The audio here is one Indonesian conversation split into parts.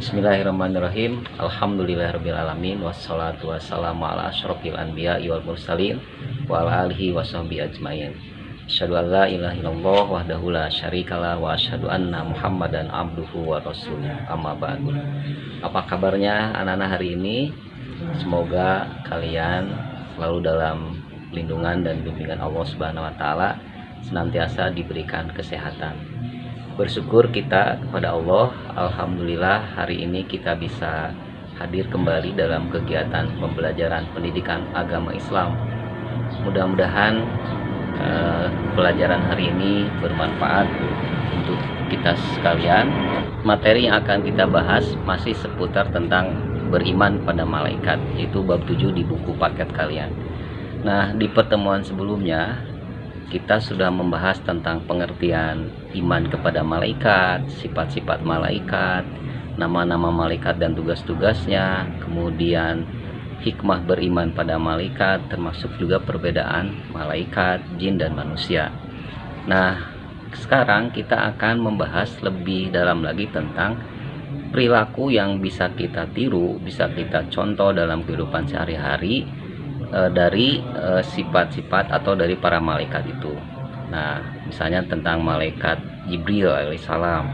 Bismillahirrahmanirrahim. Alhamdulillahirrabbilalamin. Wassalatu wassalamu ala asyrofil anbiya wal mursalin wa ala alihi washabihi ajmain. Asyhadu an la ilaha illallah wahdahu la syarikalah wa asyhadu anna Muhammadan abduhu wa rasuluh. Amma ba'du. Apa kabarnya anak-anak hari ini? Semoga kalian selalu dalam lindungan dan bimbingan Allah Subhanahu wa taala, senantiasa diberikan kesehatan. Bersyukur kita kepada Allah, alhamdulillah hari ini kita bisa hadir kembali dalam kegiatan pembelajaran pendidikan agama Islam. Mudah-mudahan pelajaran hari ini bermanfaat untuk kita sekalian. Materi yang akan kita bahas masih seputar tentang beriman pada malaikat, yaitu bab 7 di buku paket kalian. Nah, di pertemuan sebelumnya kita sudah membahas tentang pengertian iman kepada malaikat, sifat-sifat malaikat, nama-nama malaikat dan tugas-tugasnya, kemudian hikmah beriman pada malaikat, termasuk juga perbedaan malaikat, jin, dan manusia. Nah, sekarang kita akan membahas lebih dalam lagi tentang perilaku yang bisa kita tiru, bisa kita contoh dalam kehidupan sehari-hari dari sifat-sifat atau dari para malaikat itu. Nah, misalnya tentang malaikat Jibril alaihissalam,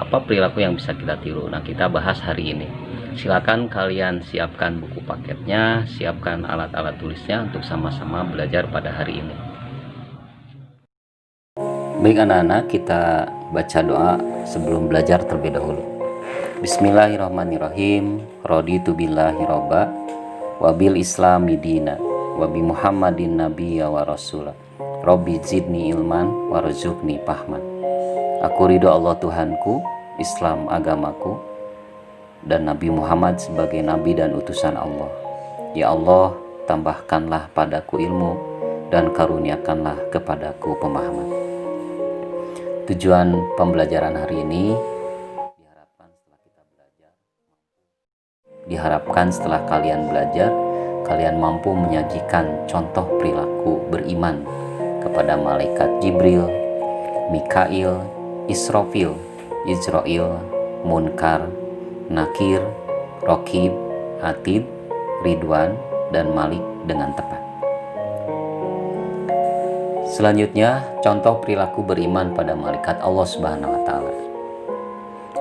apa perilaku yang bisa kita tiru? Nah, kita bahas hari ini. Silakan kalian siapkan buku paketnya, siapkan alat-alat tulisnya untuk sama-sama belajar pada hari ini. Baik anak-anak, kita baca doa sebelum belajar terlebih dahulu. Bismillahirrahmanirrahim. Raditu billahi robba wabil islami dina wabi muhammadin nabiyya wa rasulah robbi zidni ilman warzuqni fahman. Aku ridho Allah Tuhanku, Islam agamaku, dan Nabi Muhammad sebagai nabi dan utusan Allah. Ya Allah, tambahkanlah padaku ilmu dan karuniakanlah kepadaku pemahaman. Tujuan pembelajaran hari ini diharapkan setelah kalian belajar, kalian mampu menyajikan contoh perilaku beriman kepada malaikat Jibril, Mikail, Israfil, Izrail, Munkar, Nakir, Rokib, Atid, Ridwan, dan Malik dengan tepat. Selanjutnya, contoh perilaku beriman pada malaikat Allah Subhanahu wa taala.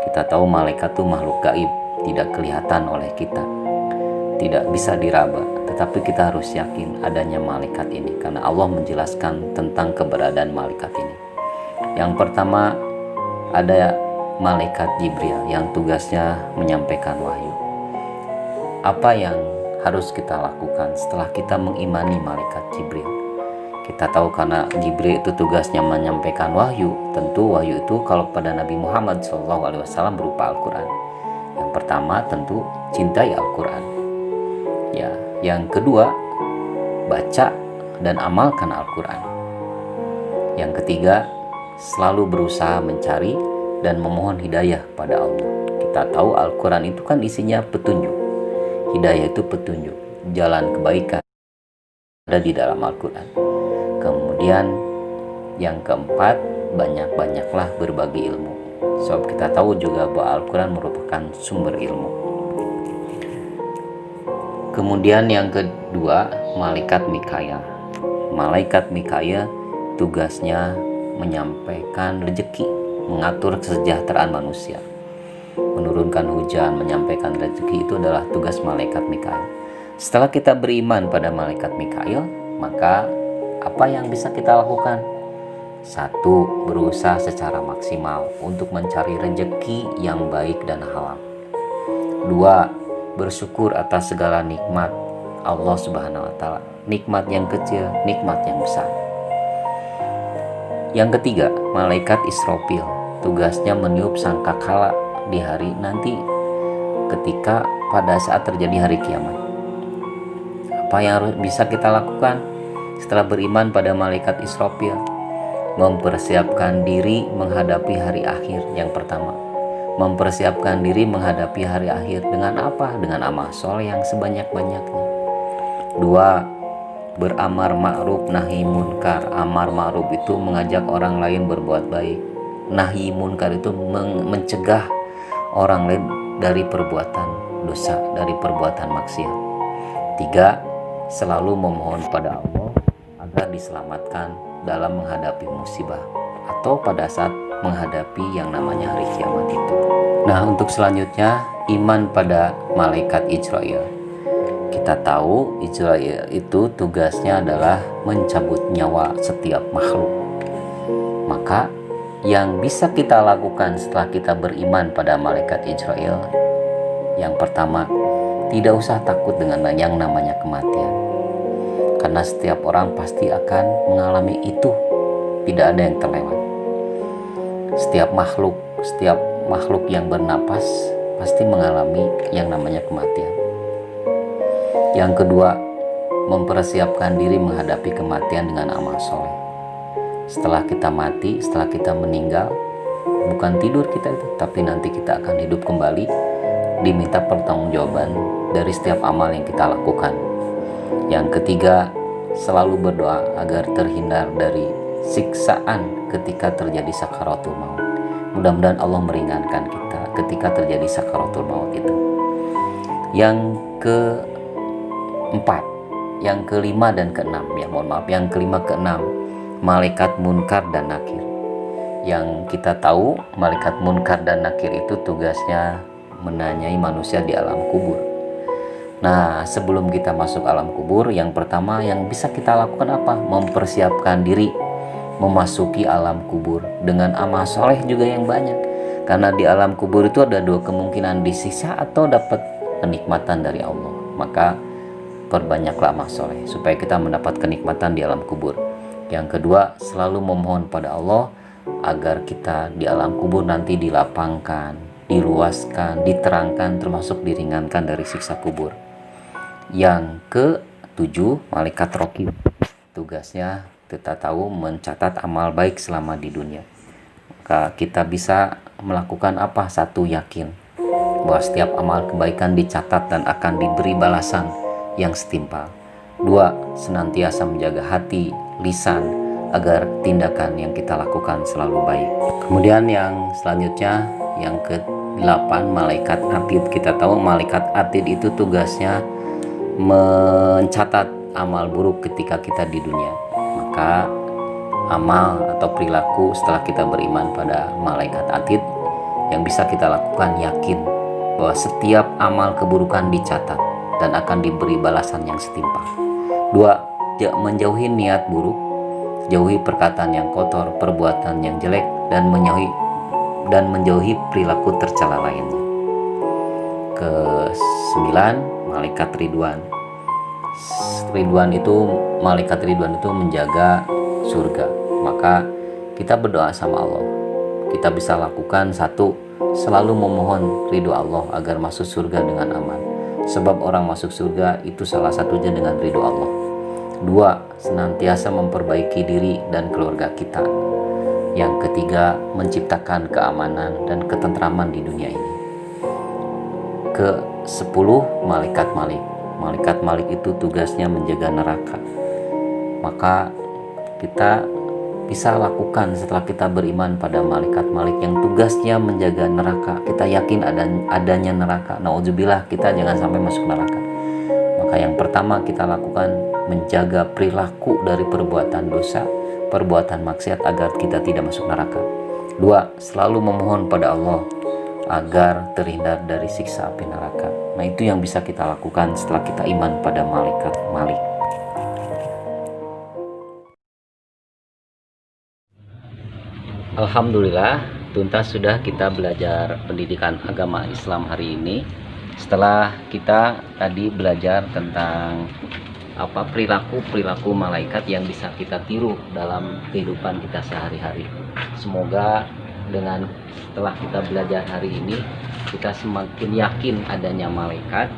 Kita tahu malaikat itu makhluk gaib, tidak kelihatan oleh kita, tidak bisa diraba, tetapi kita harus yakin adanya malaikat ini karena Allah menjelaskan tentang keberadaan malaikat ini. Yang pertama, ada malaikat Jibril yang tugasnya menyampaikan wahyu. Apa yang harus kita lakukan setelah kita mengimani malaikat Jibril? Kita tahu karena Jibril itu tugasnya menyampaikan wahyu, tentu wahyu itu kalau pada Nabi Muhammad SAW berupa Al-Quran. Yang pertama tentu cintai Al-Quran. Ya, yang kedua baca dan amalkan Al-Quran. Yang ketiga selalu berusaha mencari dan memohon hidayah pada Allah. Kita tahu Al-Quran itu kan isinya petunjuk. Hidayah itu petunjuk, jalan kebaikan ada di dalam Al-Quran. Kemudian yang keempat, banyak-banyaklah berbagi ilmu. Sebab kita tahu juga bahwa Al-Quran merupakan sumber ilmu. Kemudian yang kedua, malaikat Mikail. Malaikat Mikail tugasnya menyampaikan rezeki, mengatur kesejahteraan manusia, menurunkan hujan, menyampaikan rezeki, itu adalah tugas malaikat Mikail. Setelah kita beriman pada malaikat Mikail, maka apa yang bisa kita lakukan? Satu, berusaha secara maksimal untuk mencari rezeki yang baik dan halal. Dua, bersyukur atas segala nikmat Allah Subhanahu wa taala. Nikmat yang kecil, nikmat yang besar. Yang ketiga, malaikat Israfil. Tugasnya meniup sangkakala di hari nanti ketika pada saat terjadi hari kiamat. Apa yang bisa kita lakukan setelah beriman pada malaikat Israfil? Mempersiapkan diri menghadapi hari akhir. Yang pertama, mempersiapkan diri menghadapi hari akhir dengan apa? Dengan amal soleh yang sebanyak-banyaknya. Dua, beramar ma'ruf nahi munkar. Amar ma'ruf itu mengajak orang lain berbuat baik. Nahi munkar itu mencegah orang lain dari perbuatan dosa, dari perbuatan maksiat. 3. Selalu memohon pada Allah agar diselamatkan dalam menghadapi musibah atau pada saat menghadapi yang namanya hari kiamat itu. Nah, untuk selanjutnya, iman pada malaikat Israil. Kita tahu Israil itu tugasnya adalah mencabut nyawa setiap makhluk. Maka yang bisa kita lakukan setelah kita beriman pada malaikat Israil, yang pertama, tidak usah takut dengan yang namanya kematian. Karena setiap orang pasti akan mengalami itu. Tidak ada yang terlewat. Setiap makhluk yang bernapas pasti mengalami yang namanya kematian. Yang kedua, mempersiapkan diri menghadapi kematian dengan amal soleh. Setelah kita mati, setelah kita meninggal, bukan tidur kita itu, tapi nanti kita akan hidup kembali, diminta pertanggungjawaban dari setiap amal yang kita lakukan. Yang ketiga, selalu berdoa agar terhindar dari siksaan ketika terjadi sakaratul maut. Mudah-mudahan Allah meringankan kita ketika terjadi sakaratul maut itu. Yang keempat, yang kelima dan keenam, yang kelima keenam, malaikat munkar dan nakir. Yang kita tahu, malaikat munkar dan nakir itu tugasnya menanyai manusia di alam kubur. Nah, sebelum kita masuk alam kubur, yang pertama yang bisa kita lakukan apa? Mempersiapkan diri memasuki alam kubur dengan amal soleh juga yang banyak. Karena di alam kubur itu ada dua kemungkinan, disiksa atau dapat kenikmatan dari Allah. Maka perbanyaklah amal soleh supaya kita mendapat kenikmatan di alam kubur. Yang kedua, selalu memohon pada Allah agar kita di alam kubur nanti dilapangkan, diluaskan, diterangkan, termasuk diringankan dari siksa kubur. Yang ketujuh, malaikat raqib. Tugasnya kita tahu mencatat amal baik selama di dunia. Maka kita bisa melakukan apa? Satu, yakin bahwa setiap amal kebaikan dicatat dan akan diberi balasan yang setimpal. 2. Senantiasa menjaga hati, lisan, agar tindakan yang kita lakukan selalu baik. Kemudian yang selanjutnya, yang ke-8, malaikat atid. Kita tahu malaikat atid itu tugasnya mencatat amal buruk ketika kita di dunia. Maka amal atau perilaku setelah kita beriman pada malaikat atid, yang bisa kita lakukan yakin bahwa setiap amal keburukan dicatat dan akan diberi balasan yang setimpal. 2. Menjauhi niat buruk, jauhi perkataan yang kotor, perbuatan yang jelek, dan menjauhi perilaku tercela lainnya. Ke-9, malaikat ridwan. Malaikat ridwan itu menjaga surga. Maka kita berdoa sama Allah. Kita bisa lakukan satu, selalu memohon ridho Allah agar masuk surga dengan aman. Sebab orang masuk surga itu salah satunya dengan ridho Allah. 2. Senantiasa memperbaiki diri dan keluarga kita. Yang ketiga, menciptakan keamanan dan ketentraman di dunia ini. Ke-10, malaikat malik. Malaikat malik itu tugasnya menjaga neraka. Maka kita bisa lakukan setelah kita beriman pada malaikat malik yang tugasnya menjaga neraka. Kita yakin adanya neraka. Nauzubillah, kita jangan sampai masuk neraka. Maka yang pertama kita lakukan menjaga perilaku dari perbuatan dosa, perbuatan maksiat agar kita tidak masuk neraka. 2. Selalu memohon pada Allah agar terhindar dari siksa api neraka. Nah, itu yang bisa kita lakukan setelah kita iman pada malaikat malik. Alhamdulillah, tuntas sudah kita belajar pendidikan agama Islam hari ini. Setelah kita tadi belajar tentang perilaku malaikat yang bisa kita tiru dalam kehidupan kita sehari-hari. Semoga dengan setelah kita belajar hari ini, kita semakin yakin adanya malaikat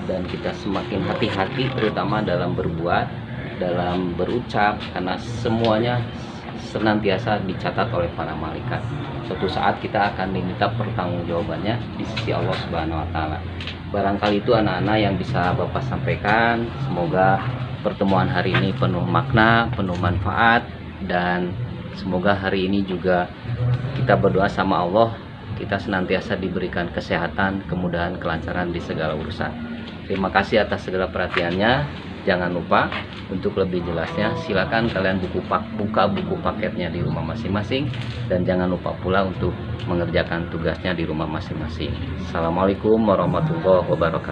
dan kita semakin hati-hati terutama dalam berbuat, dalam berucap, karena semuanya senantiasa dicatat oleh para malaikat. Suatu saat kita akan diminta pertanggungjawabannya di sisi Allah Subhanahu wa taala. Barangkali itu anak-anak yang bisa Bapak sampaikan. Semoga pertemuan hari ini penuh makna, penuh manfaat, dan semoga hari ini juga kita berdoa sama Allah, kita senantiasa diberikan kesehatan, kemudahan, kelancaran di segala urusan. Terima kasih atas segala perhatiannya. Jangan lupa untuk lebih jelasnya silakan kalian buka buku paketnya di rumah masing-masing, dan jangan lupa pula untuk mengerjakan tugasnya di rumah masing-masing. Assalamualaikum warahmatullahi wabarakatuh.